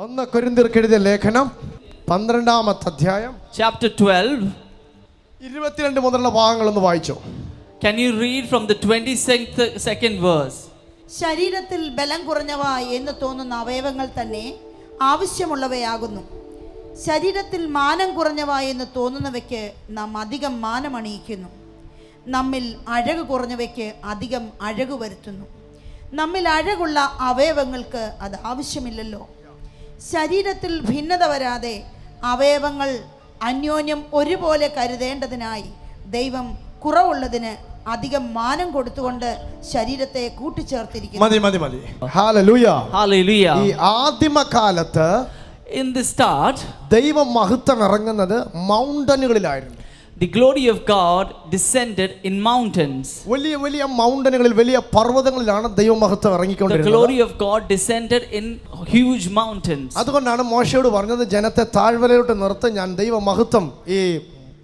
ഒന്ന് കൊരിന്ത്യർക്ക് എഴുതിയ ലേഖനം 12-ാമത്തെ അധ്യായം chapter 12 22 മുതലുള്ള ഭാഗങ്ങളൊന്ന് വായിച്ചോ. Can you read from the 22nd verse? ശരീരത്തിൽ ബലം കുറഞ്ഞവ എന്ന് തോന്നുന്ന അവയവങ്ങൾ തന്നെ ആവശ്യമുള്ളവയാകുന്നു. ശരീരത്തിൽ മാനം കുറഞ്ഞവ എന്ന് തോന്നുന്നവയ്ക്ക് നാം അധികം മാനമണിയിക്കുന്നു. നമ്മിൽ അഴക് കുറഞ്ഞവയ്ക്ക് അധികം അഴക് വരുത്തുന്നു. നമ്മിൽ അഴകുള്ള അവയവങ്ങൾക്ക് അത് ആവശ്യമില്ലല്ലോ. ശരീരത്തിൽ ഭിന്നത വരാതെ അവയവങ്ങൾ അന്യോന്യം ഒരുപോലെ കരുതേണ്ടതിനായി ദൈവം കുറവുള്ളതിന് അധികം മാനം കൊടുത്തുകൊണ്ട് ശരീരത്തെ കൂട്ടിച്ചേർത്തിരിക്കുന്നു. മതി. ഹല്ലേലൂയ. ഈ ആദിമകാലത്ത് In the start, ദൈവ മഹത്വം ഇറങ്ങുന്നത് മൗണ്ടനുകളിലായിരുന്നു. The glory of God descended in mountains. വലിയ മൗണ്ടനുകളിൽ വലിയ പർവ്വതങ്ങളിലാണ് ദൈവ മഹത്വം ഇറങ്ങിക്കൊണ്ടിരുന്നത്. The glory of God descended in huge mountains. അതുകൊണ്ടാണ് മോശയോട് പറഞ്ഞത്, ജനത്തെ താഴ്വരയിലോട്ട് നിർത്തി, ഞാൻ ദൈവ മഹത്വം ഈ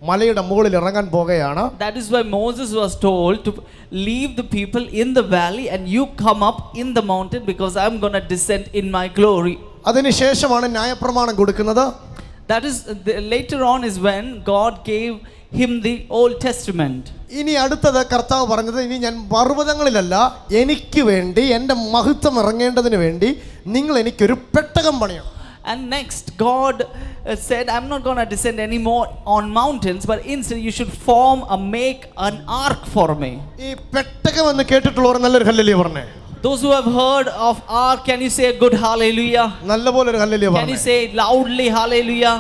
മലയുടെ മുകളിൽ ഇറങ്ങാൻ പോകുകയാണ്. That is why Moses was told to leave the people in the valley and you come up in the mountain because I am going to descend in my glory. അതിനുശേഷമാണ് ന്യായപ്രമാണം കൊടുക്കുന്നത്. That is later on is when God gave him the Old Testament. ഇനി അടുത്തത് കർത്താവ് പറഞ്ഞത്, ഇനി ഞാൻ പർവ്വതങ്ങളിലല്ല, എനിക്ക് വേണ്ടി എൻ്റെ മഹത്വം ഇറങ്ങേണ്ടതിന് വേണ്ടി നിങ്ങൾ എനിക്കൊരു പെട്ടകം പണിയണം. And next God said, I'm not going to descend anymore on mountains, but instead you should make an ark for me. ഈ പെട്ടകം എന്ന് കേട്ടിട്ടുള്ളവർ നല്ലൊരു ഹല്ലേലൂയ പറഞ്ഞേ. Those who have heard of ark, can you say a good hallelujah? നല്ലപോലെ ഒരു hallelujah പറഞ്ഞേ. Can you say loudly hallelujah?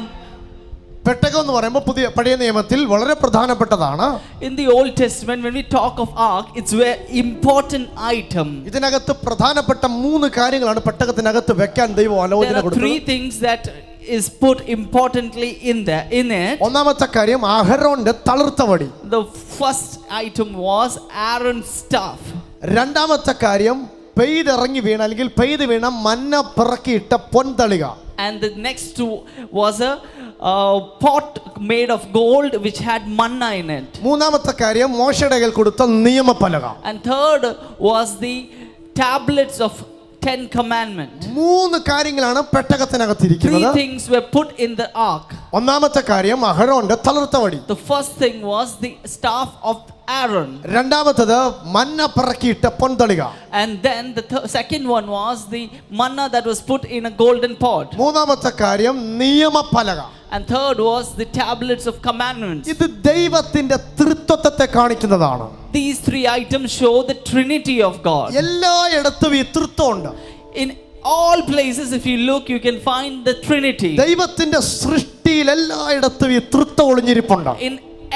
പെട്ടകം എന്ന് പറയുമ്പോൾ പഴയ നിയമത്തിൽ വളരെ പ്രധാനപ്പെട്ടതാണ്. In the Old Testament, when we talk of ark, it's a very important item. ഇതിനകത്ത് പ്രധാനപ്പെട്ട 3 കാര്യങ്ങളാണ് പെട്ടകത്തിനകത്ത് വെക്കാൻ ദൈവം ആലോചന കൊടുത്തത്. There are 3 things that is put importantly in it. ഒന്നാമത്തെ കാര്യം അഹരോന്റെ തളിർത്ത വടി. The first item was Aaron's staff. രണ്ടാമത്തെ കാര്യം പെയ്തിറങ്ങി വീണ അല്ലെങ്കിൽ പെയ്ത് വീണ മന്ന പിറക്കിയിട്ട പൊൻതളിക. And the next was a pot made of gold which had manna in it. മൂന്നാമത്തെ കാര്യം മോശയുടെ കയ്യിൽ കൊടുത്ത നിയമപലക. And third was the tablets of 10 commandments. 3 കാര്യങ്ങളാണ് പെട്ടകത്തിനകത്ത് ഇരിക്കുന്നത്. 3 things were put in the ark. ഒന്നാമത്തെ കാര്യം അഹരോന്റെ തളിർത്ത വടി. The first thing was the staff of Aaron. രണ്ടാമത്തേത് മന്ന പിറക്കിയിട്ട പൊൻതളിക. And then the second one was the manna that was put in a golden pot. മൂന്നാമത്തെ കാര്യം നിയമപലക. And third was the tablets of commandments. ഇത് ദൈവത്തിന്റെ ത്രിത്വത്തെ കാണിക്കുന്നതാണ്. These 3 items show the Trinity of God. എല്ലായിടത്തും ഈ ത്രിത്വമുണ്ട്. In all places, if you look, you can find the Trinity. ദൈവത്തിന്റെ സൃഷ്ടിയിൽ എല്ലായിടത്തും ഈ ത്രിത്വം ഒളിഞ്ഞിരിപ്പുണ്ട്. In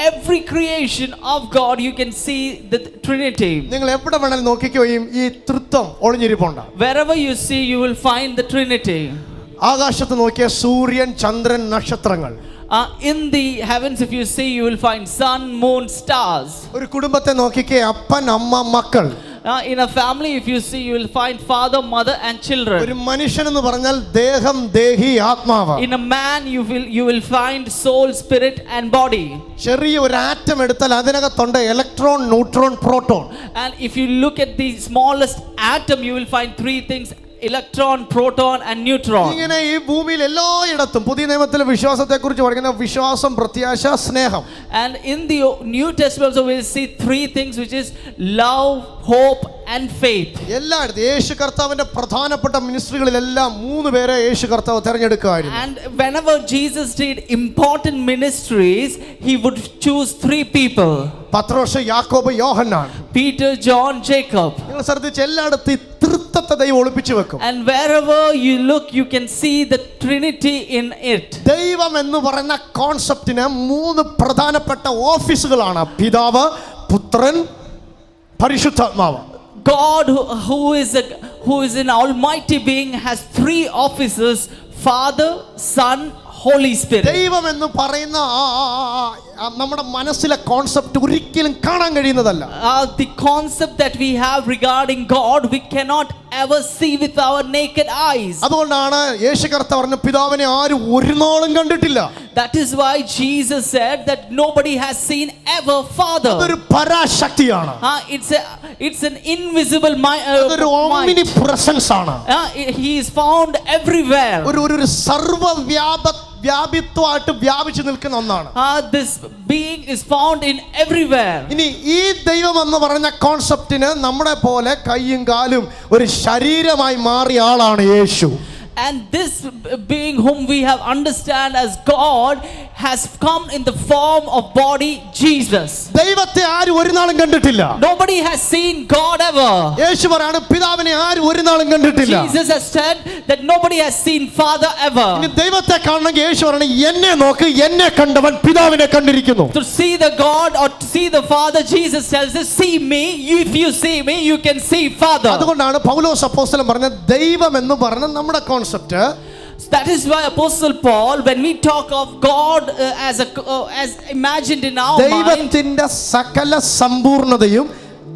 every creation of God, you can see the Trinity. നിങ്ങൾ എവിടെ വേണമെങ്കിലും നോക്കിക്കോയും ഈ ത്രിത്വം ഒളിഞ്ഞിരിപ്പുണ്ട്. Wherever you see, you will find the Trinity. ആകാശത്ത് നോക്കിയ സൂര്യൻ, ചന്ദ്രൻ, നക്ഷത്രങ്ങൾ. In the heavens, if you see, you will find sun, moon, stars. ഒരു കുടുംബത്തെ നോക്കിക്കേ, അപ്പൻ, അമ്മ, മക്കൾ. In a family, if you see, you will find father, mother and children. ഒരു മനുഷ്യൻ എന്ന് പറഞ്ഞാൽ ദേഹം, ദേഹി, ആത്മാവ്. In a man, you will find soul, spirit and body. ചെറിയ ഒരു ആറ്റം എടുത്താൽ അതിനകത്തുണ്ട് electron, neutron, proton. And if you look at the smallest atom, you will find 3 things: electron, proton and neutron. ഇങ്ങനെ ഈ ഭൂമിയിൽ എല്ലായിടത്തും പുതിയ നിയമത്തിലെ വിശ്വാസത്തെക്കുറിച്ച് പറയുന്ന വിശ്വാസം, പ്രത്യാശ, സ്നേഹം. And in the New Testament also we see 3 things, which is love, hope and faith. എല്ലായിടത്തും യേശു കർത്താവിന്റെ പ്രധാനപ്പെട്ട മിനിസ്ട്രികളിലെല്ലാം 3 പേരെ യേശു കർത്താവ് തിരഞ്ഞെടുക്കുമായിരുന്നു. And whenever Jesus did important ministries, he would choose 3 people: പത്രോസ്, യാക്കോബ്, യോഹന്നാൻ. Peter, John, Jacob. നിങ്ങൾ ശ്രദ്ധിച്ച് എല്ലായിടത്തും ഈ ത്രിത്വത്തെ ദൈവം ഒളിപ്പിച്ചു വെക്കും. And wherever you look, you can see the Trinity in it. ദൈവം എന്ന് പറയുന്ന കോൺസെപ്റ്റിന് 3 പ്രധാനപ്പെട്ട ഓഫീസുകളാണ്: പിതാവ്, പുത്രൻ, പരിശുദ്ധാത്മാവ്. God who is an almighty being has 3 offices: Father, Son, Holy Spirit. ദൈവം എന്ന് പറയുന്ന നമ്മുടെ മനസ്സിലെ കോൺസെപ്റ്റ് ഒരിക്കലും കാണാൻ കഴിയുന്നതല്ല. The concept that we have regarding God, we cannot ever see with our naked eyes. അതുകൊണ്ടാണ് യേശു കർത്താവ് പറഞ്ഞ പിതാവിനെ ആരും ഒരു നാളും കണ്ടിട്ടില്ല. That is why Jesus said that nobody has seen ever Father. അതൊരു പരാശക്തിയാണ്. It's an invisible അതൊരു ഓംനി പ്രസൻസ് ആണ്. He is found everywhere. ഒരു വ്യാപിത്വമായിട്ട് വ്യാപിച്ചു നിൽക്കുന്ന ഒന്നാണ്. This being is found in everywhere. ഇനി ഈ ദൈവം എന്ന് പറഞ്ഞ കോൺസെപ്റ്റിന് നമ്മുടെ പോലെ കൈയും കാലും ഒരു ശരീരമായി മാറിയ ആളാണ് യേശു. And this being whom we have understand as God has come in the form of body Jesus. ദൈവത്തെ ആരും ഒരു നാളും കണ്ടിട്ടില്ല. Nobody has seen God ever. യേശു പറയാണ് പിതാവിനെ ആരും ഒരു നാളും കണ്ടിട്ടില്ല. Jesus has said that nobody has seen Father ever. ഇനി ദൈവത്തെ കാണണമെങ്കിൽ യേശു പറയാണ് എന്നെ നോക്ക്, എന്നെ കണ്ടവൻ പിതാവിനെ കണ്ടിരിക്കുന്നു. To see the God or to see the Father, Jesus tells us, see me. If you see me, you can see Father. അതുകൊണ്ടാണ് പൗലോസ് അപ്പോസ്തലൻ പറഞ്ഞ ദൈവം എന്ന് പറഞ്ഞ നമ്മുടെ concept. That is why Apostle Paul, when we talk of God as imagined in our mind, ദൈവത്തിന്റെ സകല സമ്പൂർണതയും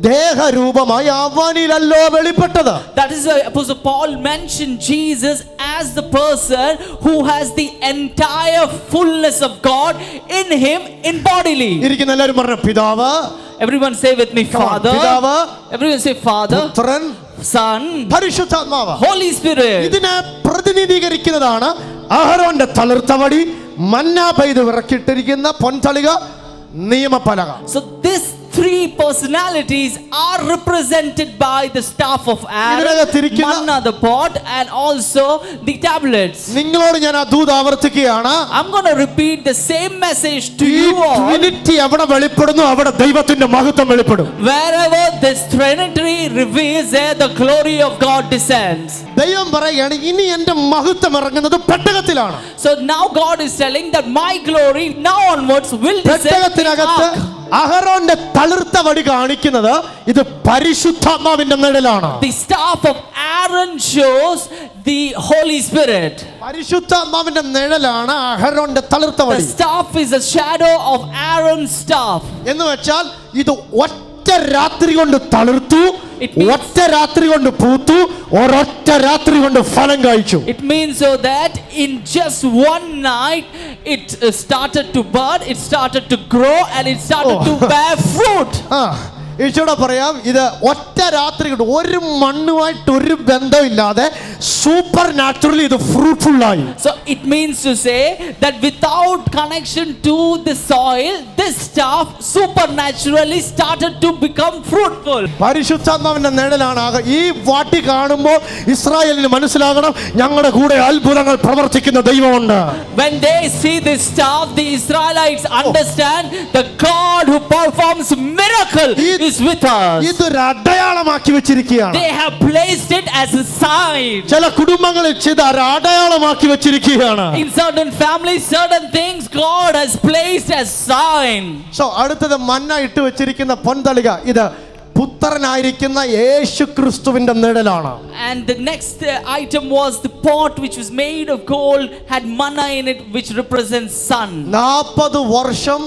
ദേഹരൂപമായി അവനിലല്ലോ വെളിപ്പെട്ടത്. that is why Apostle Paul mentioned Jesus as the person who has the entire fullness of God in him in bodily. ഇരിക്കുന്ന എല്ലാവരും പറഞ്ഞു പിതാവ്. Everyone say with me, Father. പിതാവ്. Everyone say Father, പുത്രൻ, Son, പരിശുദ്ധാത്മാവ്. Holy Spirit. ഇതിനെ പ്രതിനിധീകരിക്കുന്നതാണ് അഹരോന്റെ തളിർത്തവടി, മന്ന പെയ്ത് വിറക്കിട്ടിരിക്കുന്ന പൊൻതളിക, നിയമപലക. So this three personalities are represented by the staff of Aaron, manna the pot, and also the tablets. നിങ്ങളോട് ഞാൻ ആ ദൂത് ആവർത്തിക്കുകയാണ്. I'm going to repeat the same message to you all. Trinity എവിടെ വെളിപ്പെടുന്നു അവിടെ ദൈവത്തിന്റെ മഹത്വം വെളിപ്പെടും. Wherever this Trinity reveals, there the glory of God descends. ദൈവം പറയുകയാണ് ഇനി എന്റെ മഹത്വം ഇറങ്ങുന്നത് പെട്ടകത്തിലാണ്. So now God is telling that my glory now onwards will descend. പെട്ടകത്തിനകത്ത് അഹരോന്റെ തളിർത്ത വടി കാണിക്കുന്നത് ഇത് പരിശുദ്ധാത്മാവിന്റെ നിഴലാണ്. The staff of Aaron shows the Holy Spirit. പരിശുദ്ധാത്മാവിന്റെ നിഴലാണ് അഹരോന്റെ തളിർത്ത The വടി. staff is a shadow of Aaron's staff. എന്ന് വെച്ചാൽ ഇത് ഒറ്റ രാത്രി കൊണ്ട് തളിർത്തു, ഒറ്റ രാത്രി കൊണ്ട് പൂത്തു, ഒരൊറ്റ രാത്രി കൊണ്ട് ഫലം കായ്ച്ചു. It means so that in just one night it started to bud, it started to grow, and it started to bear fruit. ഈശോടെ പറയാം ഇത് ഒറ്റ രാത്രി കൊണ്ട് ഒരു മണ്ണുമായിട്ട് ഒരു ബന്ധമില്ലാതെ സൂപ്പർ നാച്ചുറലി ഇത് ഫ്രൂട്ട്ഫുൾ ആയി. So it means to say that without connection to the soil, this staff supernaturally started to become fruitful. പരിശുദ്ധാത്മാവിന്റെ നിഴലാണ്. ഈ വാട്ടി കാണുമ്പോൾ ഇസ്രായേലിന് മനസ്സിലാകണം ഞങ്ങളുടെ കൂടെ അത്ഭുതങ്ങൾ പ്രവർത്തിക്കുന്ന ദൈവമുണ്ട്. When they see this staff, the Israelites understand the God who performs miracle is with us. ഇതൊരു അടയാളമാക്കി വെച്ചിരിക്കുകയാണ്. They have placed it as a sign. ചില കുടുംബങ്ങളിൽ ചില അടയാളമാക്കി വെച്ചിരിക്കുകയാണ്. In certain families, certain things God has placed as sign. So അടുത്തത് മന്ന ഇട്ട് വെച്ചിരിക്കുന്ന പൊൻതളിക ഇത് പുത്രനായിരിക്കുന്ന യേശു ക്രിസ്തുവിന്റെ നിഴലാണ്. And the next item was the pot which was made of gold, had manna in it which represents son. 40 വർഷം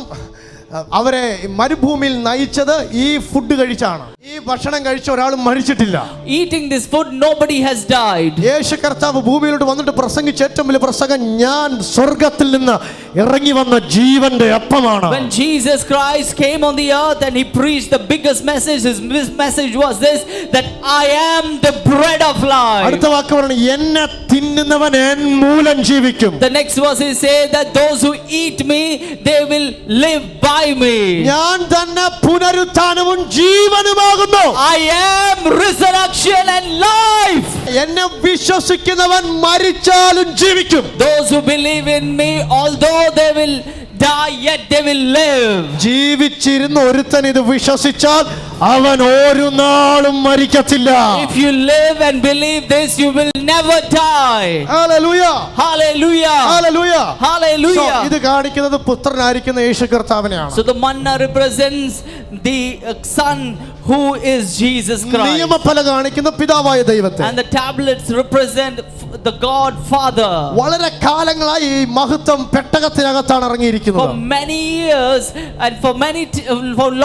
അവരെ മരുഭൂമിയിൽ നയിച്ചത് ഈ ഫുഡ് കഴിച്ചാണ്. ഈ ഭക്ഷണം കഴിച്ച ഒരാളും മരിച്ചിട്ടില്ല. Eating this food, nobody has died. യേശു കർത്താവ് ഭൂമിയിലോട്ട് വന്നിട്ട് പ്രസംഗിച്ച ഏറ്റവും വലിയ പ്രസംഗം ഞാൻ സ്വർഗ്ഗത്തിൽ നിന്ന് ഇറങ്ങി വന്ന ജീവന്റെ അപ്പമാണ്. When Jesus Christ came on the earth and he preached the biggest message, his message was this, that I am the bread of life. അടുത്ത വാക്ക് പറയുന്നത് എന്നെ തിന്നുന്നവൻ എൻ മൂലം ജീവിക്കും. The next verse is say that those who eat me, they will live by me. ഞാൻ തന്നെ പുനരുത്ഥാനവും ജീവനുമാകുന്നു. I am resurrection and life. എന്നെ വിശ്വസിക്കുന്നവൻ മരിച്ചാലും ജീവിക്കും. Those who believe in me, although they will die, yet they will live. ജീവിച്ചിരുന്ന ഒരുത്തൻ ഇത് വിശ്വസിച്ചാൽ അവൻ ഒരു നാളും മരിക്കത്തില്ല. If you live and believe this, you will never die. Hallelujah, Hallelujah. Hallelujah, Hallelujah. ഇത് കാണിക്കുന്നത് പുത്രനായിരിക്കുന്ന യേശു കർത്താവിനെയാണ്. So the manna represents the son who is Jesus Christ. നിയമഫല കാണിക്കുന്ന പിതാവായ ദൈവത്തെ. And the tablets represent the God Father. വളരെ കാലങ്ങളായി ഈ മഹത്വം പെട്ടകത്തിനകത്താണ് For ഇറങ്ങിയിരിക്കുന്നത്. many years and for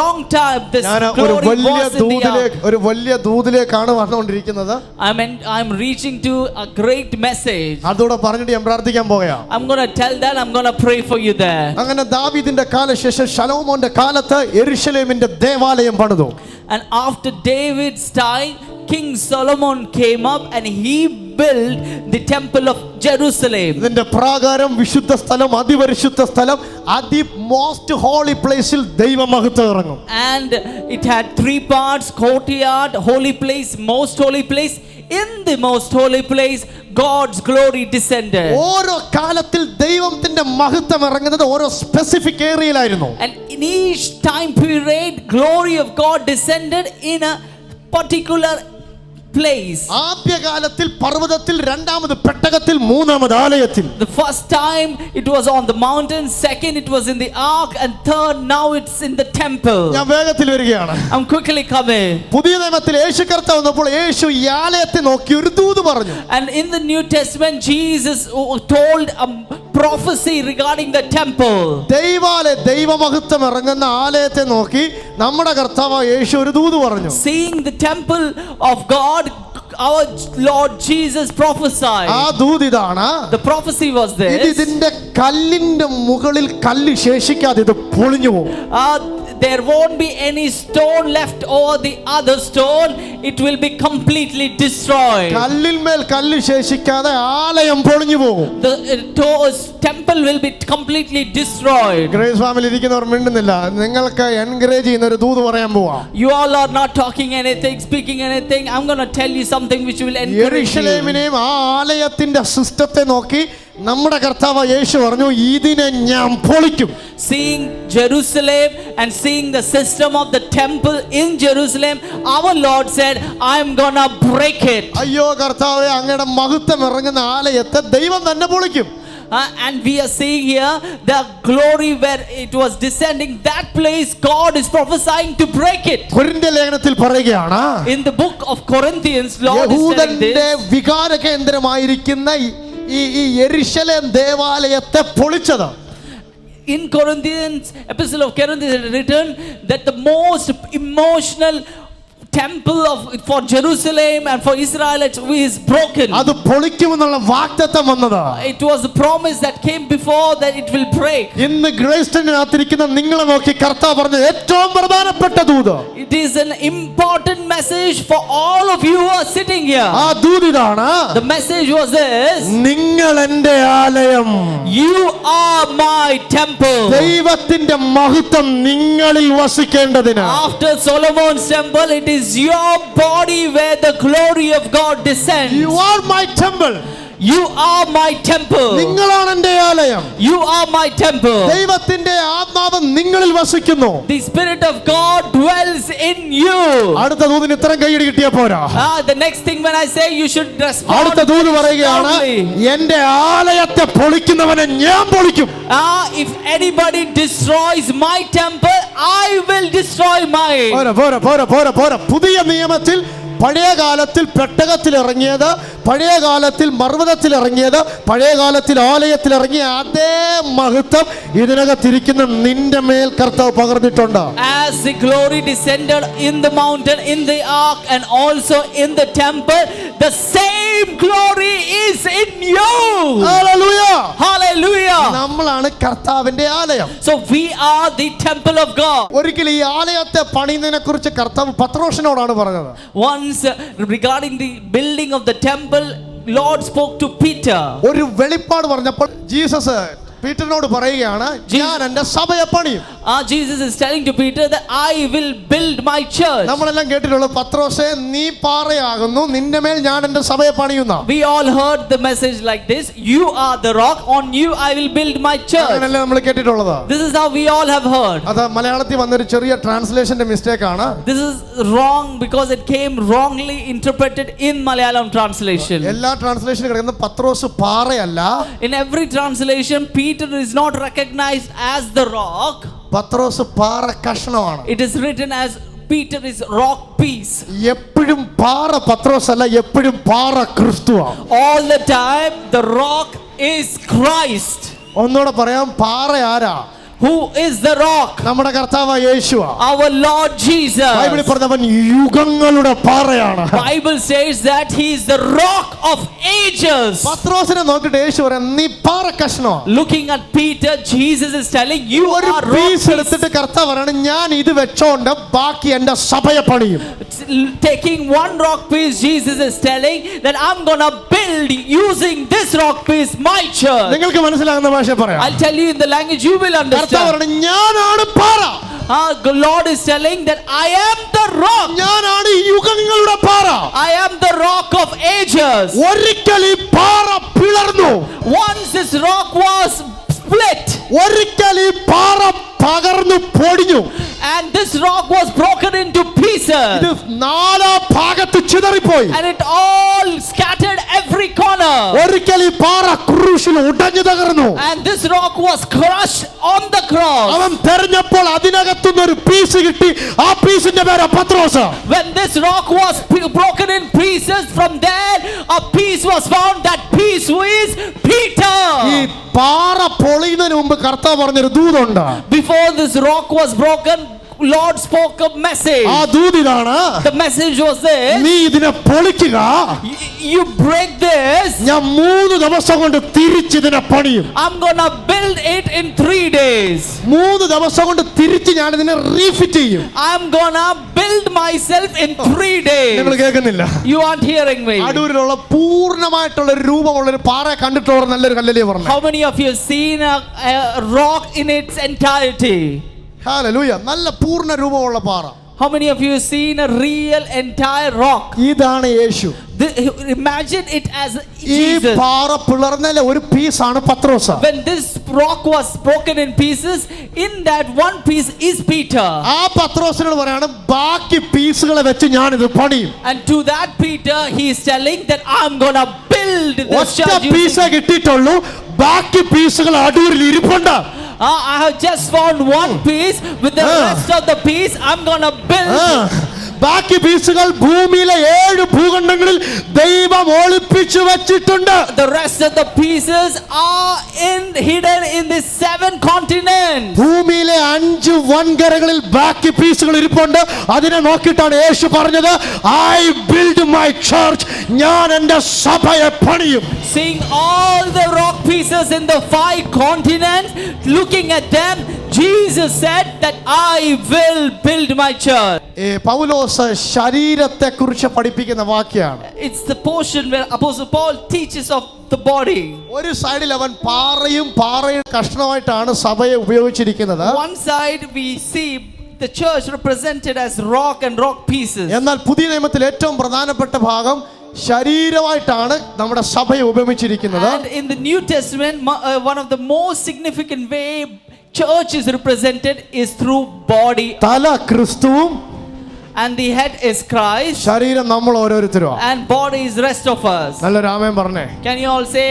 long time this ഞാൻ ഒരു glory വലിയ was in the ark. വലിയ ദൂതിലേക്കാണ് വന്നുകൊണ്ടിരിക്കുന്നത്. I'm reaching to a great message. അതോടെ പറഞ്ഞിട്ട് ഞാൻ പ്രാർത്ഥിക്കാൻ പോയാ. I'm going to tell that, I'm going to pray for you there. അങ്ങനെ ദാവീദിന്റെ കാലശേഷം ശലോമോന്റെ കാലത്ത് യെരൂശലേമിന്റെ ദേവാലയം പണിതു. And after David's time, King Solomon came up and he built the temple of Jerusalem. ഇതിന്റെ പ്രാകാരം, വിശുദ്ധ സ്ഥലം, അതിപരിശുദ്ധ സ്ഥലം, മോസ്റ്റ് ഹോളി പ്ലേസിൽ ദൈവമഹത്വം ഇറങ്ങും. And it had 3 parts: courtyard, holy place, most holy place. In the most holy place, God's glory descended. ഓരോ കാലത്തിൽ ദൈവത്തിന്റെ മഹത്വം ഇറങ്ങുന്നത് ഓരോ specific ഏരിയയിലായിരുന്നു. And in each time period, glory of God descended in a particular place. ആദ്യകാലത്തിൽ പർവ്വതത്തിൽ, രണ്ടാമത് പെട്ടകത്തിൽ, മൂന്നാമത് ആലയത്തിൽ. The first time it was on the mountain, second it was in the ark, and third now it's in the temple. ഞാൻ വേഗത്തിൽ വരികയാണ്. I'm quickly coming. പുതിയ നിയമത്തിൽ യേശു കർത്താവ് വന്നപ്പോൾ യേശു ഈ ആലയത്തെ നോക്കി ഒരു ദൂത് പറഞ്ഞു. And in the New Testament, Jesus told a prophecy regarding the temple. ദൈവമഹത്വം ഇറങ്ങുന്ന ആലയത്തെ നോക്കി നമ്മുടെ കർത്താവ് യേശു ഒരു ദൂത് പറഞ്ഞു. Seeing the temple of God, our Lord Jesus prophesied. ആ ദൂത് ഇതാണ്. The prophecy was this. ഇതിന്റെ കല്ലിന്റെ മുകളിൽ കല്ല് ശേഷിക്കാതെ ഇത് പൊളിഞ്ഞു പോകും. There won't be any stone left over the other stone. It will be completely destroyed. കല്ലിന്മേൽ കല്ല് ശേഷിക്കാതെ ആലയം പൊളിഞ്ഞു പോകും. The temple will be completely destroyed. Grace family ഇരിക്കുന്നവർ മിണ്ടുന്നില്ല. നിങ്ങൾക്ക് എൻകറേജ് ചെയ്യുന്ന ഒരു ദൂത് പറയാൻ പോവാ. You all are not talking anything, speaking anything. I'm going to tell you something which will encourage you. യെരൂശലേമിനെയും ആ ആലയത്തിന്റെ സിസ്റ്റത്തെ നോക്കി നമ്മുടെ കർത്താവ് യേശു പറഞ്ഞു, ഇതിനെ ഞാൻ പൊളിക്കും. Seeing Jerusalem and seeing the system of the temple in Jerusalem, our Lord said, I'm gonna break it. അയ്യോ കർത്താവേ, അങ്ങയുടെ മഹത്വം ഇറങ്ങുന്ന ആലയത്തെ ദൈവം തന്നെ പൊളിക്കും. And we are seeing here the glory where it was descending, that place God is prophesying to break it. കൊരിന്ത്യ ലേഖനത്തിൽ പറയുകയാണ്, In the book of Corinthians, Lord is telling യഹൂദന്റെ this. വികാര കേന്ദ്രമായിരിക്കുന്ന ഈ യെരൂശലേം ദേവാലയത്തെ പൊളിച്ചത്. In Corinthians, epistle of Corinthians, it is written that the most emotional temple for Jerusalem and for Israel is broken. അത് പൊളിക്കുമെന്നുള്ള വാഗ്ദത്തം വന്നത്. It was a promise that came before that it will break. ഇന്ന് ഗ്രേസ്റ്റിനകത്തിരിക്കുന്ന നിങ്ങളെ നോക്കി കർത്താവ് പറഞ്ഞ ഏറ്റവും പ്രധാനപ്പെട്ട ദൂത്. It is an important message for all of you who are sitting here. ആ ദൂത് ഇതാണ്. The message was this: നിങ്ങൾ എൻ്റെ ആലയം. You are my temple. ദൈവത്തിന്റെ മഹത്വം നിങ്ങളിൽ വസിക്കേണ്ടതിന്. After Solomon's temple, it is your body where the glory of God descends. You are my temple. You are my temple. നിങ്ങളാണ് എൻ്റെ ആലയം. You are my temple. ദൈവത്തിന്റെ ആത്മാവ് നിങ്ങളിൽ വസിക്കുന്നു. The Spirit of God dwells in you. അടുത്ത ദൂതിന് ഇത്രയും കൈയടി കിട്ടിയ പോരാ. The next thing when I say, you should respond. അടുത്ത ദൂത് പറയുകയാണ്, എൻ്റെ ആലയത്തെ പൊളിക്കുന്നവനെ ഞാൻ പൊളിക്കും. If anybody destroys my temple, I will destroy mine. പോരാ. പുതിയ നിയമത്തിൽ പഴയ കാലത്തിൽ പെട്ടകത്തിൽ ഇറങ്ങിയത്, പഴയ കാലത്തിൽ പർവ്വതത്തിൽ ഇറങ്ങിയത്, പഴയ കാലത്തിൽ ആലയത്തിൽ ഇറങ്ങിയ അതേ മഹത്വം ഇതിനകത്തിരിക്കുന്ന നിന്റെ മേൽ കർത്താവ് പകർന്നിട്ടുണ്ട്. As the glory descended in the mountain, in the ark, and also in the temple, the same glory is in you. Hallelujah. Hallelujah. നമ്മളാണ് കർത്താവിന്റെ ആലയം. So we are the temple of God. ഒരിക്കൽ ഈ ആലയത്തെ പണിയുന്നതിനെ കുറിച്ച് കർത്താവ് പത്രോസിനോടാണ് പറഞ്ഞത്. Once regarding the building of the temple, Lord spoke to Peter. ഒരു വെളിപ്പാട് പറഞ്ഞപ്പോൾ ജീസസ് പീറ്ററിനോട് പറയുകയാണ്, ഞാൻ എൻ്റെ സഭയെ പണിയും. Jesus is telling to Peter that I will build my church. നമ്മളെല്ലാം കേട്ടിട്ടുള്ള പത്രോസേ, നീ പാറയാകുന്നു, നിന്റെ മേൽ ഞാൻ എൻ്റെ സഭയെ പണിയുന്ന. We all heard the message like this: you are the rock, on you I will build my church. അങ്ങനെയല്ലേ നമ്മൾ കേട്ടിട്ടുള്ളത്. This is how we all have heard. അത് മലയാളത്തിൽ വന്നൊരു ചെറിയ ട്രാൻസ്ലേഷന്റെ മിസ്റ്റേക്ക് ആണ്. This is wrong because it came wrongly interpreted in Malayalam translation. എല്ലാ ട്രാൻസ്ലേഷനും കിടക്കുന്ന പത്രോസ് പാറയല്ല. In every translation, Peter is not recognized as the rock. പത്രോസ് പാറ കഷ്ണമാണ്. It is written as Peter is rock piece. എപ്പോഴും പാറ പത്രോസ് അല്ല, എപ്പോഴും പാറ ക്രിസ്തുവാണ്. All the time the rock is Christ. ഒന്നുകൂടെ പറയാം, പാറ ആരാ? Who is the rock? നമ്മുടെ കർത്താവ് യേശുവാ. Our Lord Jesus. ബൈബിളിൽ പറഞ്ഞവൻ യുഗങ്ങളുടെ പാറയാണ്. Bible says that he is the rock of ages. പത്രോസിനെ നോക്കിയിട്ട് യേശു പറയാം, നീ പാറ കഷ്ണോ. Looking at Peter, Jesus is telling you ഒരു are rock പീസ് piece. എടുത്തിട്ട് കർത്താവ് പറയണം, ഞാൻ ഇത് വെച്ചോണ്ട് ബാക്കി എന്റെ സഭയെ പണിയും. Taking one rock piece, Jesus is telling that I'm gonna build using this rock piece my church. നിങ്ങൾക്ക് മനസ്സിലാകുന്ന ഭാഷ പറയാം. I'll tell you in the language you will understand. കർത്താവ് പറയണം, ഞാനാണ് പാറ. The Lord is telling that I am the rock. ഞാനാണ് യുഗങ്ങളുടെ പാറ. I am the rock of ages. ഒരിക്കൽ ഈ പാറ പിളർന്നു. Once this rock was split. ഒരിക്കൽ ഈ പാറ തകർന്നു പൊടിഞ്ഞു. And this rock was broken into pieces. ഇത് നാലാ ഭാഗത്ത് ചിതറിപ്പോയി. And it all scattered every corner. ഒരിക്കൽ ഈ പാറ ക്രൂശിൽ ഉടഞ്ഞു തകർന്നു. And this rock was crushed on the cross. അവൻ തെരഞ്ഞപ്പോൾ അതിനകത്തുനിന്ന് ഒരു പീസ് കിട്ടി. ആ പീസിന്റെ പേര് പത്രോസ്. When this rock was broken in pieces, from there a piece was found. That piece is Peter. ഈ പാറ പൊളിയുന്നതിന് മുമ്പ് കർത്താവ് പറഞ്ഞൊരു ദൂതുണ്ട്. Before this rock was broken, Lord spoke a message. ആ ദൂത് ഇതാണ്. The message was this: നീ ഇതിനെ പൊളിക്കുക, you break this, ഞാൻ 3 ദിവസം കൊണ്ട് തിരിച്ചിതിനെ പണിയും. I'm gonna build it in 3 days. 3 ദിവസം കൊണ്ട് തിരിച്ച് ഞാൻ ഇതിനെ റീഫിറ്റ് ചെയ്യും. I'm gonna build myself in 3 days. നിങ്ങൾ കേൾക്കുന്നില്ല? You aren't hearing me. അടൂരിലുള്ള പൂർണ്ണമായിട്ടുള്ള ഒരു രൂപമുള്ള ഒരു പാറ കണ്ടിട്ടുള്ള നല്ലൊരു കല്ലിലേ പറഞ്ഞു. How many of you have seen a rock in its entirety? Hallelujah. നല്ല പൂർണ്ണ രൂപമുള്ള പാറ. How many of you have seen a real entire rock? ഇതാണ് യേശു. Imagine it as ഈ Jesus. പാറ പിളർന്നതിലെ ഒരു പീസാണ് പത്രോസ്. When this rock was broken in pieces, in that one piece is Peter. ആ പത്രോസിനോട് പറയാണ്, ബാക്കി പീസുകളെ വെച്ച് ഞാൻ ഇത് പണിയും. And to that Peter he is telling that I'm gonna build this ഒറ്റ church. പീസേ കിട്ടിയിട്ടുള്ളൂ, ബാക്കി പീസുകൾ അടൂരിൽ ഇരിപ്പുണ്ട്. I have just found one piece. With the rest of the piece I'm gonna build. ബാക്കി പീസുകൾ ഭൂമിയിലെ 7 ഭൂഖണ്ഡങ്ങളിൽ ദൈവം ഒളിപ്പിച്ചു വെച്ചിട്ടുണ്ട്. The rest of the pieces are hidden in the 7 continents. ഭൂമിയിലെ 5 വൻകരകളിൽ ബാക്കി പീസുകൾ ഇരിപ്പുണ്ട്. അതിനെ നോക്കിയിട്ടാണ് യേശു പറഞ്ഞത്, I build my church. ഞാൻ എൻ്റെ സഭയെ പണിയും. Seeing all the rock pieces in the 5 continents, looking at them, Jesus said that I will build my church. പൗലോസ് ശരീരത്തെ കുറിച്ച് പഠിപ്പിക്കുന്ന വാക്യാണ്. It's the portion where Apostle Paul teaches of the body. ഒരു സൈഡിൽ അവൻ പാറയുടെ കഷ്ണമായിട്ടാണ് സഭയെ ഉപയോഗിച്ചിരിക്കുന്നത്. One side we see the church represented as rock and rock pieces. എന്നാൽ പുതിയ നിയമത്തിൽ ഏറ്റവും പ്രധാനപ്പെട്ട ഭാഗം ശരീരമായിട്ടാണ് നമ്മുടെ സഭയെ ഉപയോഗിച്ചിരിക്കുന്നത്. And in the New Testament, one of the most significant way church is represented is through body. തല ക്രിസ്തുവും And the head is Christ. ശരീരം നമ്മൾ ഓരോരുത്തരും. And body is rest of us. നല്ലൊരു ആമേൻ പറഞ്ഞേ. Can you all say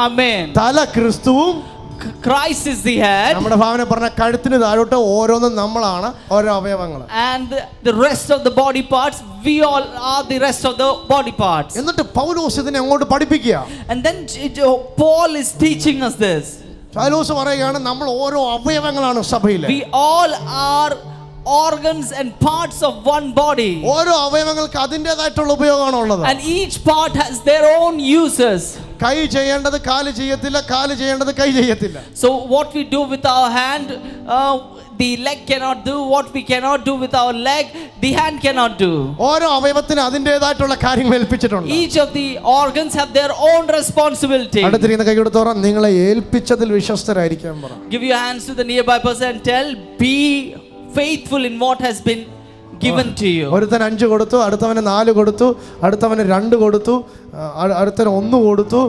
amen? തല ക്രിസ്തുവും Christ is the head. നമ്മുടെ ഭാവന പറഞ്ഞ കഴുത്തിന് താഴോട്ട് ഓരോന്നും നമ്മളാണ് ഓരോ അവയവങ്ങൾ. And the rest of the body parts, we all are the rest of the body parts. എന്നിട്ട് പൗലോസ് ഇതിനെ അങ്ങോട്ട് പഠിപ്പിക്കുക. And then Paul is teaching us this. പൗലോസ് പറയുകയാണ്, നമ്മൾ ഓരോ അവയവങ്ങളാണ് സഭയിലെ. We all are organs and parts of one body. ഓരോ അവയവങ്ങൾക്ക് അതിൻ്റെതായിട്ടുള്ള ഉപയോഗമാണ് ഉള്ളത്. And each part has their own uses. കൈ ചെയ്യേണ്ടത് കാല് ചെയ്യത്തില്ല, കാല് ചെയ്യേണ്ടത് കൈ ചെയ്യത്തില്ല. So what we do with our hand, the leg cannot do. What we cannot do with our leg, the hand cannot do. ഓരോ അവയവത്തിന് അതിൻ്റെതായിട്ടുള്ള കാര്യങ്ങൾ ഏൽപ്പിച്ചിട്ടുണ്ട്. Each of the organs have their own responsibility. അടുത്തിരിക്കുന്ന കൈ കൊടുത്ത് പറ, നിങ്ങളെ ഏൽപ്പിച്ചതിൽ വിശ്വസ്തരായിരിക്കാൻ പറ. Give your hands to the nearby person and tell, be faithful in what has been given to you. ഒരുത്തൻ 5 കൊടുത്തു, അടുത്തവന് 4 കൊടുത്തു, അടുത്തവന് 2 കൊടുത്തു, അടുത്തവന് 1 കൊടുത്തു.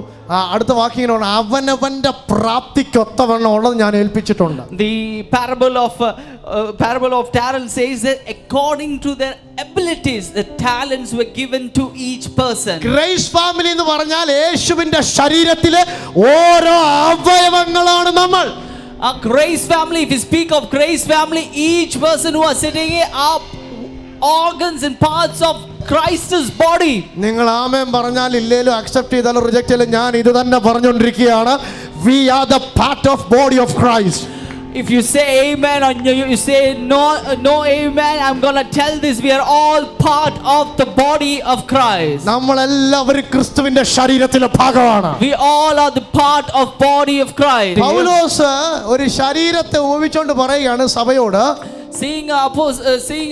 അടുത്ത വാക്യങ്ങളാണ്, അവനവന്റെ പ്രാപ്തിക്കൊത്തവണ്ണം ഉള്ളത് ഞാൻ ഏൽപ്പിച്ചിട്ടുണ്ട്. The parable of talent says that according to their abilities the talents were given to each person. Grace family എന്ന് പറഞ്ഞാൽ യേശുവിന്റെ ശരീരത്തിലെ ഓരോ അവയവങ്ങളാണ് നമ്മൾ. A grace family, if you speak of grace family, each person who are sitting here are organs and parts of Christ's body. നിങ്ങൾ ആമേൻ പറഞ്ഞാൽ ഇല്ലേലും accept ചെയ്താലും റിജക്റ്റ് ചെയ്താലും ഞാൻ ഇത് തന്നെ പറഞ്ഞുകൊണ്ടിരിക്കുകയാണ്. We are the part of body of Christ. If you say amen or you say no amen, I'm gonna tell this: we are all part of the body of Christ. നമ്മളെല്ലാവരും ക്രിസ്തുവിന്റെ ശരീരത്തിലെ ഭാഗമാണ്. We all are the part of body of Christ. പൗലോസ് ഒരു ശരീരത്തെ ഉപമിച്ചുകൊണ്ട് പറയുകയാണ് സഭയോട്. Seeing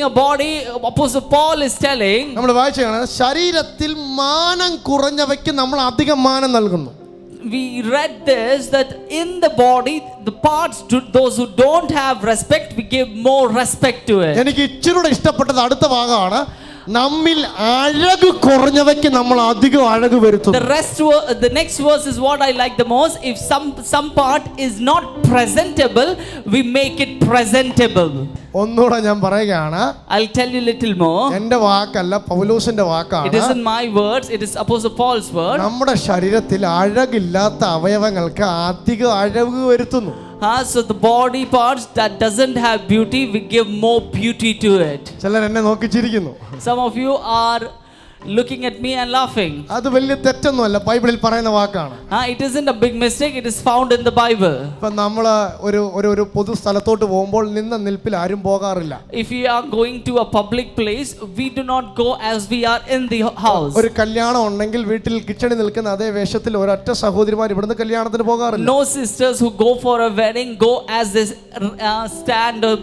a body, Apostle Paul is telling. നമ്മൾ വായിച്ചാണ് ശരീരത്തിൽ മാനം കുറഞ്ഞവയ്ക്ക് നമ്മൾ അധികം മാനം നൽകുന്നു. We read this, that in the body, the parts to those who don't have respect, we give more respect to it. എനിക്ക് ഇച്ചിരൂടെ ഇഷ്ടപ്പെട്ടത് അടുത്ത ഭാഗമാണ്. നമ്മിൽ അഴക് കുറഞ്ഞവയ്ക്ക് നമ്മൾ അധികം അഴക് വരുത്തുന്നു. The next verse is what I like the most. If some part is not presentable, we make it presentable. ഒന്നുകൂടെ ഞാൻ പറയുകയാണ്. I'll tell you little more. എൻ്റെ വാക്കല്ല, പൗലോസിന്റെ വാക്കാണ്. It isn't my words, it is Apostle Paul's word. നമ്മുടെ ശരീരത്തിൽ അഴകില്ലാത്ത അവയവങ്ങൾക്ക് അധികം അഴക് വരുത്തുന്നു. So the body parts that doesn't have beauty, we give more beauty to it. ചിലർ എന്നെ നോക്കി ചിരിക്കുന്നു. Some of you are looking at me and laughing. അത് വലിയ തെറ്റൊന്നുമല്ല, ബൈബിളിൽ പറയുന്ന വാക്കാണ്. It isn't a big mistake, it is found in the Bible. ഇപ്പം നമ്മൾ ഒരു പൊതു സ്ഥലത്തോട്ട് പോകുമ്പോൾ നിന്ന നിൽപ്പിൽ ആരും പോകാറില്ല. If we are going to a public place, we do not go as we are in the house. ഒരു കല്യാണം ഉണ്ടെങ്കിൽ വീട്ടിൽ കിച്ചണിൽ നിൽക്കുന്ന അതേ വേഷത്തിൽ ഒരൊറ്റ സഹോദരിമാർ ഇവിടുന്ന് കല്യാണത്തിന് പോകാറില്ല. No sisters who go for a wedding go as they stand or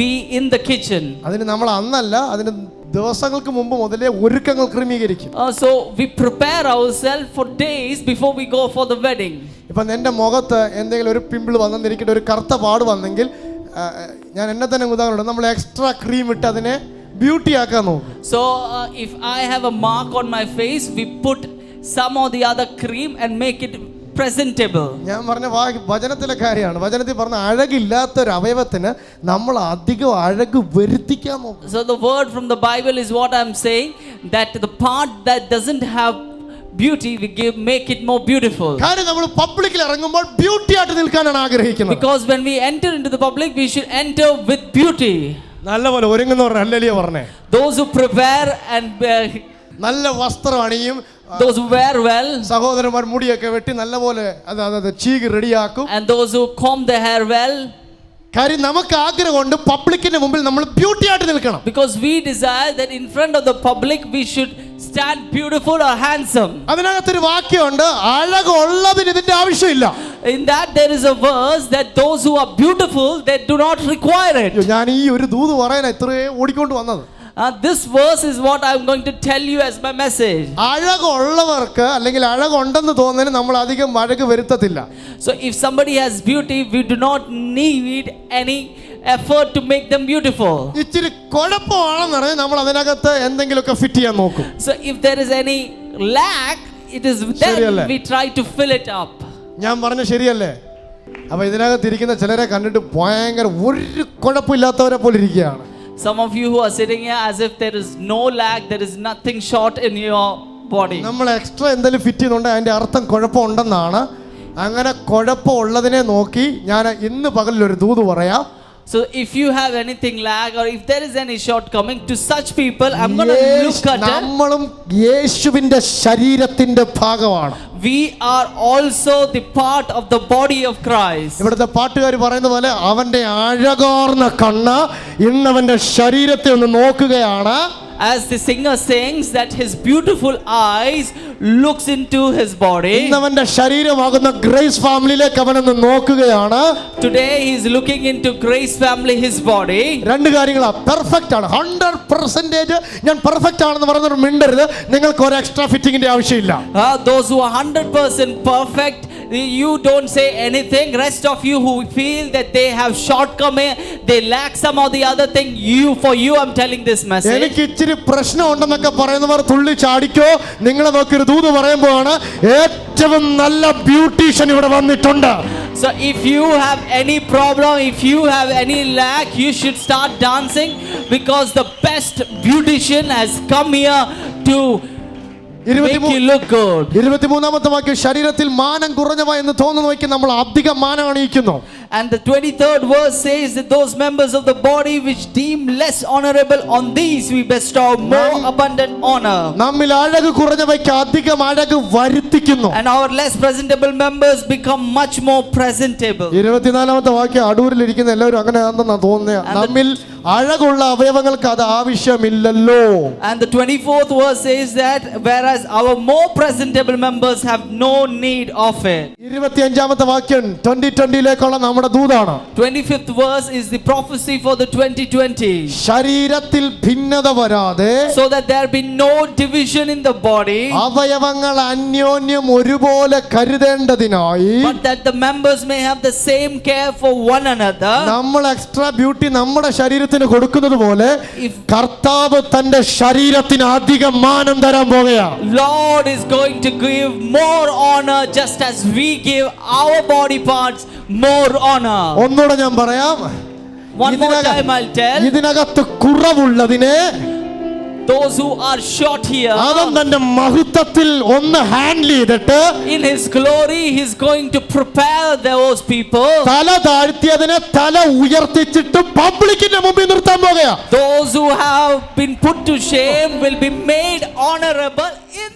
be in the kitchen. അതിന് നമ്മൾ അന്നല്ല, അതിന് ദിവസങ്ങൾക്ക് മുമ്പ് മുതലേ ഒരുക്കങ്ങൾ ക്രമീകരിക്കും. So we prepare ourselves for days before we go for the wedding. ഇപ്പം എൻ്റെ മുഖത്ത് എന്തെങ്കിലും ഒരു പിമ്പിൾ വന്നെന്നിരിക്കട്ടെ, ഒരു കറുത്ത പാട് വന്നെങ്കിൽ ഞാൻ എന്നെ തന്നെ ഉദാഹരണം, നമ്മൾ എക്സ്ട്രാ ക്രീം ഇട്ട് അതിനെ ബ്യൂട്ടി ആക്കാൻ നോക്കും. So if I have a mark on my face, we put some or the other cream and make it presentable. ഞാൻ പറഞ്ഞ വചനത്തിലെ കാര്യമാണ്. വചനത്തിൽ പറഞ്ഞ അഴകില്ലാത്ത ഒരു അവയവത്തിന് നമ്മൾ അധികം അഴക് വരുത്തിക്കാൻ നോക്കും. So the word from the Bible is what I'm saying, that the part that doesn't have beauty, we make it more beautiful. കാരണം നമ്മൾ പബ്ലിക്കിൽ ഇറങ്ങുമ്പോൾ ബ്യൂട്ടി ആയിട്ട് നിൽക്കാനാണ് ആഗ്രഹിക്കുന്നത്. Because when we enter into the public, we should enter with beauty. നല്ലപോലെ ഒരുങ്ങുന്നവർ hallelujah പറഞ്ഞേ. Those who prepare and നല്ല വസ്ത്രം അണിയും, those who wear well, സഹോദരന്മാർ മുടിയൊക്കെ വെട്ടി നല്ലപോലെ അത് ചീകി റെഡിയാക്കും. and those who comb their hair well. കാര്യം നമുക്ക് ആഗ്രഹമുണ്ട് പബ്ലിക്കിന്റെ മുമ്പിൽ നമ്മൾ ബ്യൂട്ടി ആയിട്ട് നിൽക്കണം. Because we desire that in front of the public we should stand beautiful or handsome. അതിനകത്തൊരു വാക്യമുണ്ട്, അഴകുള്ളതിന് ഇതിന്റെ ആവശ്യമില്ല. In that there is a verse that those who are beautiful, they do not require it. ഞാൻ ഈ ഒരു ദൂത് പറയാൻ ഇത്രയേ ഓടിക്കൊണ്ട് വന്നത്. This verse is what I'm going to tell you as my message. അഴകുള്ളവർക്ക് അല്ലെങ്കിൽ അഴകുണ്ടെന്ന് തോന്നുന്നതിന് നമ്മൾ അധികം അഴക് വരുത്തത്തില്ല. So if somebody has beauty, we do not need any effort to make them beautiful. ഇച്ചിരി കുഴപ്പമാണെന്ന് പറഞ്ഞാൽ നമ്മൾ അതിനകത്ത് എന്തെങ്കിലുമൊക്കെ ഫിറ്റ് ചെയ്യാൻ നോക്കും. So if there is any lack, it is then we try to fill it up. ഞാൻ പറഞ്ഞ ശരിയല്ലേ? അപ്പൊ ഇതിനകത്ത് ഇരിക്കുന്ന ചിലരെ കണ്ടിട്ട് ഭയങ്കര ഒരു കുഴപ്പമില്ലാത്തവരെ പോലെ ഇരിക്കുകയാണ്. Some of you who are sitting here as if there is no lack, there is nothing short in your body. നമ്മൾ എക്സ്ട്രാ എന്തെങ്കിലും ഫിറ്റ് ചെയ്യുന്നുണ്ട്, അതിന്റെ അർത്ഥം കുഴപ്പമുണ്ടെന്നാണ്. അങ്ങനെ കുഴപ്പമുള്ളതിനെ നോക്കി ഞാൻ ഇന്ന് പകലിലൊരു ദൂത് പറയാം. So if you have anything lack or if there is any shortcoming, to such people I'm going to look at it. നമ്മളും യേശുവിന്റെ ശരീരത്തിന്റെ ഭാഗമാണ്. We are also the part of the body of Christ. ഇവിടുത്തെ പാട്ടുകാർ പറയുന്ന പോലെ അവന്റെ അഴകാർന്ന കണ്ണ് ഇന്നവന്റെ ശരീരത്തെ ഒന്ന് നോക്കുകയാണ്. As the singer sings that his beautiful eyes looks into his body. ഇന്നവന്റെ ശരീരമാകുന്ന ഗ്രേസ് ഫാമിലിയിലേക്ക് അവനൊന്ന് നോക്കുകയാണ്. Today he is looking into Grace family, his body. രണ്ട് കാര്യങ്ങളാ, പെർഫെക്റ്റ് ആണ്, 100% ഞാൻ പെർഫെക്റ്റ് ആണെന്ന് പറഞ്ഞൊരു മിണ്ടരുത്. നിങ്ങൾക്ക് ഒരു എക്സ്ട്രാ ഫിറ്റിംഗിന്റെ ആവശ്യമില്ല. Those who are 100% perfect, you don't say anything. Rest of you who feel that they have shortcoming, they lack some or the other thing, for you I'm telling this message. എനിക്ക് ഇച്ചിരി പ്രശ്നം ഉണ്ടെന്നൊക്കെ പറയുന്നവർ തുള്ളി ചാടിക്കോ. നിങ്ങളെ നോക്കി ഒരു ദൂത് പറയുമ്പോഴാണ് ഏറ്റവും നല്ല ബ്യൂട്ടീഷ്യൻ ഇവിടെ വന്നിട്ടുണ്ട്. So if you have any problem, if you have any lack, you should start dancing, because the best beautician has come here to make you look good. 23-ാമത്തെ വാക്യം, ശരീരത്തിൽ മാനം കുറഞ്ഞവ എന്ന് തോന്നുന്നവയ്ക്ക് നമ്മൾ അധികം മാനം അണിയിക്കുന്നു. And the 23rd verse says that those members of the body which deem less honorable, on these we bestow more abundant honor. നമ്മിൽ അഴക് കുറഞ്ഞവയ്ക്ക് അധികം അഴക് വരുത്തിക്കുന്നു. And our less presentable members become much more presentable. 24-ാമത്തെ വാക്യം അടൂരിൽ ഇരിക്കുന്ന എല്ലാവരും അങ്ങനെയാണെന്നാ തോന്നുന്നത്. നമ്മിൽ അഴകുള്ള അവയവങ്ങൾക്ക് അത് ആവശ്യമില്ലല്ലോ. And the 24th verse says that whereas our more presentable members have no need of it. 25-ാമത്തെ വാക്യം 2020ലേക്കുള്ള നമ്മുടെ ദൂതാണ്. 25th verse is the prophecy for the 2020. ശരീരത്തിൽ ഭിന്നത വരാതെ, so that there be no division in the body, അവയവങ്ങൾ അന്യോന്യം ഒരുപോലെ കരുതേണ്ടതിനായി, but that the members may have the same care for one another. നമ്മൾ extra beauty നമ്മുടെ ശരീരത്തിന് കൊടുക്കുന്നത് പോലെ കർത്താവ് തന്റെ ശരീരത്തിന് അധികം മാനം തരാൻ പോകുകയാണ്. Lord is going to give more honor just as we give our body parts more honor. ഒന്നുകൂടെ ഞാൻ പറയാം. One more time I'll tell. ഇതിനകത്ത് കുറവുള്ളതിനെ those who are short here, അവൻ തന്റെ മഹത്വത്തിൽ ഒന്ന് ഹാൻഡിൽ ചെയ്തിട്ട് in his glory he is going to prepare those people. തല താഴ്ത്തിയതിനെ തല ഉയർത്തിച്ചിട്ട് പബ്ലിക്കിന്റെ മുമ്പിൽ നിർത്താൻ പോകുകയാണ്. Those who have been put to shame will be made honorable in